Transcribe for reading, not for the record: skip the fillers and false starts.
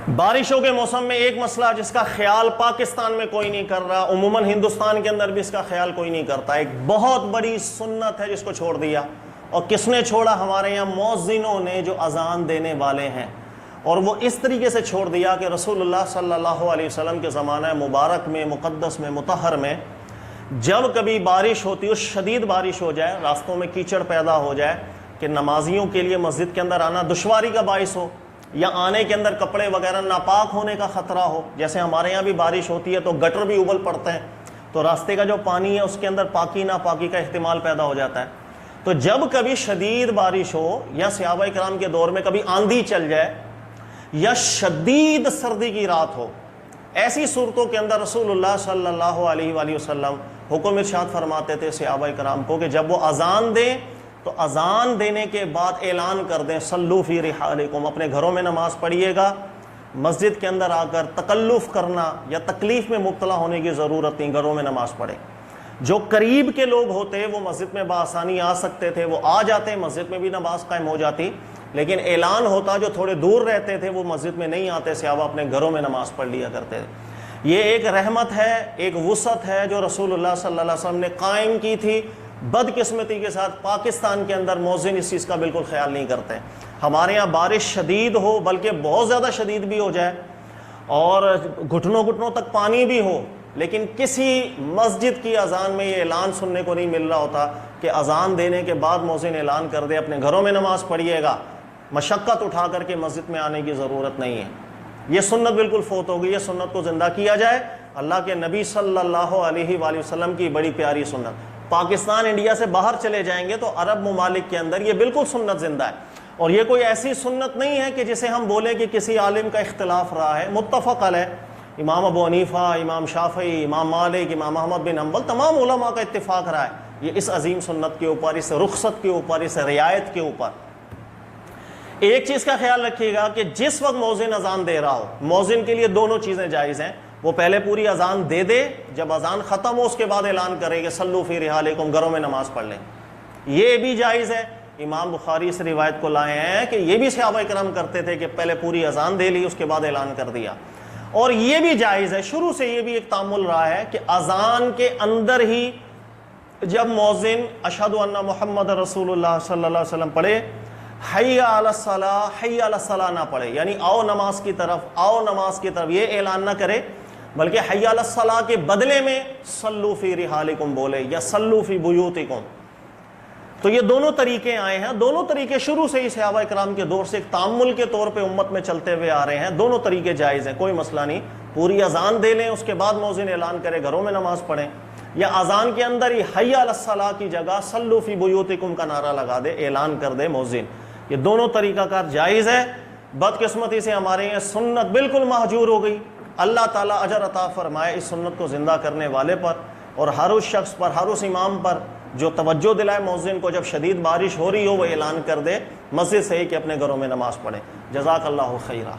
بارشوں کے موسم میں ایک مسئلہ جس کا خیال پاکستان میں کوئی نہیں کر رہا، عموماً ہندوستان کے اندر بھی اس کا خیال کوئی نہیں کرتا، ایک بہت بڑی سنت ہے جس کو چھوڑ دیا۔ اور کس نے چھوڑا؟ ہمارے یہاں مؤذنوں نے جو اذان دینے والے ہیں، اور وہ اس طریقے سے چھوڑ دیا کہ رسول اللہ صلی اللہ علیہ وسلم کے زمانہ مبارک میں، مقدس میں، مطہر میں جب کبھی بارش ہوتی ہے، شدید بارش ہو جائے، راستوں میں کیچڑ پیدا ہو جائے کہ نمازیوں کے لیے مسجد کے اندر آنا دشواری کا باعث ہو، یا آنے کے اندر کپڑے وغیرہ ناپاک ہونے کا خطرہ ہو، جیسے ہمارے یہاں بھی بارش ہوتی ہے تو گٹر بھی ابل پڑتے ہیں، تو راستے کا جو پانی ہے اس کے اندر پاکی ناپاکی کا احتمال پیدا ہو جاتا ہے۔ تو جب کبھی شدید بارش ہو، یا صحابہ کرام کے دور میں کبھی آندھی چل جائے، یا شدید سردی کی رات ہو، ایسی صورتوں کے اندر رسول اللہ صلی اللہ علیہ وآلہ وسلم حکم ارشاد فرماتے تھے صحابہ کرام کو کہ جب وہ اذان دیں تو اذان دینے کے بعد اعلان کر دیں صلو فی رحالکم، اپنے گھروں میں نماز پڑھیے گا، مسجد کے اندر آ کر تکلف کرنا یا تکلیف میں مبتلا ہونے کی ضرورت نہیں، گھروں میں نماز پڑھیں۔ جو قریب کے لوگ ہوتے وہ مسجد میں بآسانی آ سکتے تھے، وہ آ جاتے، مسجد میں بھی نماز قائم ہو جاتی، لیکن اعلان ہوتا جو تھوڑے دور رہتے تھے وہ مسجد میں نہیں آتے، صحابہ اپنے گھروں میں نماز پڑھ لیا کرتے تھے۔ یہ ایک رحمت ہے، ایک وسعت ہے جو رسول اللہ صلی اللہ علیہ وسلم نے قائم کی تھی۔ بدقسمتی کے ساتھ پاکستان کے اندر مؤذن اس چیز کا بالکل خیال نہیں کرتے۔ ہمارے یہاں بارش شدید ہو، بلکہ بہت زیادہ شدید بھی ہو جائے اور گھٹنوں گھٹنوں تک پانی بھی ہو، لیکن کسی مسجد کی اذان میں یہ اعلان سننے کو نہیں مل رہا ہوتا کہ اذان دینے کے بعد مؤذن اعلان کر دے اپنے گھروں میں نماز پڑھیے گا، مشقت اٹھا کر کے مسجد میں آنے کی ضرورت نہیں ہے۔ یہ سنت بالکل فوت ہو گئی، یہ سنت کو زندہ کیا جائے، اللہ کے نبی صلی اللہ علیہ وآلہ وسلم کی بڑی پیاری سنت۔ پاکستان انڈیا سے باہر چلے جائیں گے تو عرب ممالک کے اندر یہ بالکل سنت زندہ ہے، اور یہ کوئی ایسی سنت نہیں ہے کہ جسے ہم بولیں کہ کسی عالم کا اختلاف رہا ہے، متفق علیہ۔ امام ابو حنیفہ، امام شافعی، امام مالک، امام احمد بن حنبل، تمام علماء کا اتفاق رہا ہے یہ اس عظیم سنت کے اوپر، اس رخصت کے اوپر، اس رعایت کے اوپر۔ ایک چیز کا خیال رکھیے گا کہ جس وقت مؤذن اذان دے رہا ہو، مؤذن کے لیے دونوں چیزیں جائز ہیں، وہ پہلے پوری اذان دے دے، جب اذان ختم ہو اس کے بعد اعلان کرے کہ صلو فی رحالکم، گھروں میں نماز پڑھ لیں، یہ بھی جائز ہے۔ امام بخاری اس روایت کو لائے ہیں کہ یہ بھی صحابہ کرام کرتے تھے کہ پہلے پوری اذان دے لی اس کے بعد اعلان کر دیا، اور یہ بھی جائز ہے، شروع سے یہ بھی ایک تعامل رہا ہے کہ اذان کے اندر ہی جب مؤذن اشہد ان محمد رسول اللہ صلی اللہ علیہ وسلم پڑھے، حی علی الصلاۃ، حی علی الصلاۃ نہ پڑھے، یعنی آؤ نماز کی طرف، آؤ نماز کی طرف، یہ اعلان نہ کرے، بلکہ حی علی الصلاۃ کے بدلے میں صلو فی رحالکم بولے یا صلو فی بیوتکم۔ تو یہ دونوں طریقے آئے ہیں، دونوں طریقے شروع سے ہی صحابہ کرام کے دور سے ایک تعامل کے طور پہ امت میں چلتے ہوئے آ رہے ہیں، دونوں طریقے جائز ہیں، کوئی مسئلہ نہیں۔ پوری اذان دے لیں، اس کے بعد مؤذن اعلان کرے گھروں میں نماز پڑھیں، یا اذان کے اندر ہی حی علی الصلاۃ کی جگہ صلو فی بیوتکم کا نعرہ لگا دے، اعلان کر دے مؤذن۔ یہ دونوں طریقہ کار جائز ہے۔ بدقسمتی سے ہمارے یہاں سنت بالکل مہجور ہو گئی۔ اللہ تعالیٰ اجر عطا فرمائے اس سنت کو زندہ کرنے والے پر، اور ہر اس شخص پر، ہر اس امام پر جو توجہ دلائے مؤذن کو جب شدید بارش ہو رہی ہو وہ اعلان کر دے مسجد سے ہی کہ اپنے گھروں میں نماز پڑھے۔ جزاک اللہ خیرہ۔